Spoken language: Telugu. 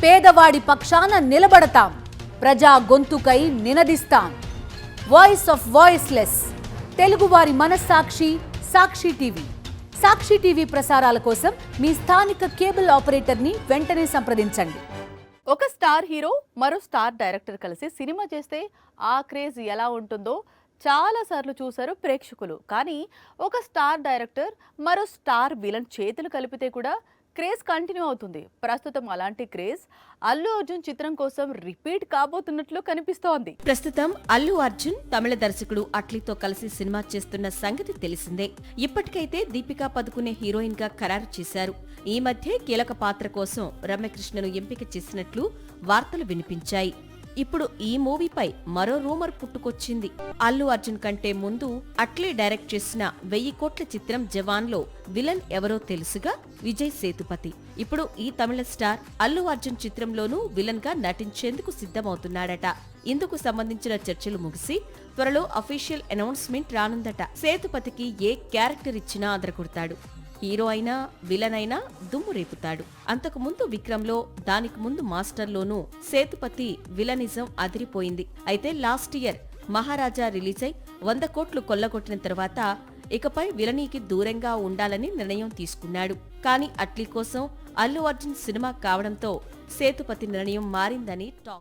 పేదవాడి పక్షాన నిలబడతాం, ప్రజా గొంతుకై నినదిస్తాం. వాయిస్ ఆఫ్ వాయిస్లెస్, తెలుగువారి మనస్సాక్షి సాక్షి టీవీ. సాక్షి టీవీ ప్రసారాల కోసం మీ స్థానిక కేబుల్ ఆపరేటర్ని వెంటనే సంప్రదించండి. ఒక స్టార్ హీరో మరో స్టార్ డైరెక్టర్ కలిసి సినిమా చేస్తే ఆ క్రేజ్ ఎలా ఉంటుందో చాలా సార్లు చూశారు ప్రేక్షకులు. కానీ ఒక స్టార్ డైరెక్టర్ మరో స్టార్ విలన్ చేతులు కలిపితే కూడా క్రేజ్ కంటిన్యూ అవుతుంది. ప్రస్తుతం అలాంటి క్రేజ్ అల్లు అర్జున్ చిత్రం కోసం రిపీట్ కాబోతున్నట్లు కనిపిస్తోంది. ప్రస్తుతం అల్లు అర్జున్ తమిళ దర్శకుడు అట్లీతో కలిసి సినిమా చేస్తున్న సంగతి తెలిసిందే. ఇప్పటికైతే దీపికా పదుకునే హీరోయిన్ గా ఖరారు చేశారు. ఈ మధ్య కీలక పాత్ర కోసం రమ్యకృష్ణను ఎంపిక చేసినట్లు వార్తలు వినిపించాయి. ఇప్పుడు ఈ మూవీపై మరో రూమర్ పుట్టుకొచ్చింది. అల్లు అర్జున్ కంటే ముందు అట్లీ డైరెక్ట్ చేసిన 1000 కోట్ల చిత్రం జవాన్ లో విలన్ ఎవరో తెలుసుగా, విజయ్ సేతుపతి. ఇప్పుడు ఈ తమిళ స్టార్ అల్లు అర్జున్ చిత్రంలోనూ విలన్ గా నటించేందుకు సిద్ధమవుతున్నాడట. ఇందుకు సంబంధించిన చర్చలు ముగిసి త్వరలో అఫీషియల్ అనౌన్స్మెంట్ రానుందట. సేతుపతికి ఏ క్యారెక్టర్ ఇచ్చినా అదరగొడతాడు. హీరో అయినా విలన్ అయినా దుమ్ము రేపుతాడు. అంతకు ముందు విక్రమ్లో, దానికి ముందు మాస్టర్లోనూ సేతుపతి విలనిజం అదిరిపోయింది. అయితే లాస్ట్ ఇయర్ మహారాజా రిలీజ్ అయి 100 కోట్లు కొల్లగొట్టిన తర్వాత ఇకపై విలనీకి దూరంగా ఉండాలని నిర్ణయం తీసుకున్నాడు. కానీ అట్లీ కోసం అల్లు అర్జున్ సినిమా కావడంతో సేతుపతి నిర్ణయం మారిందని టాక్.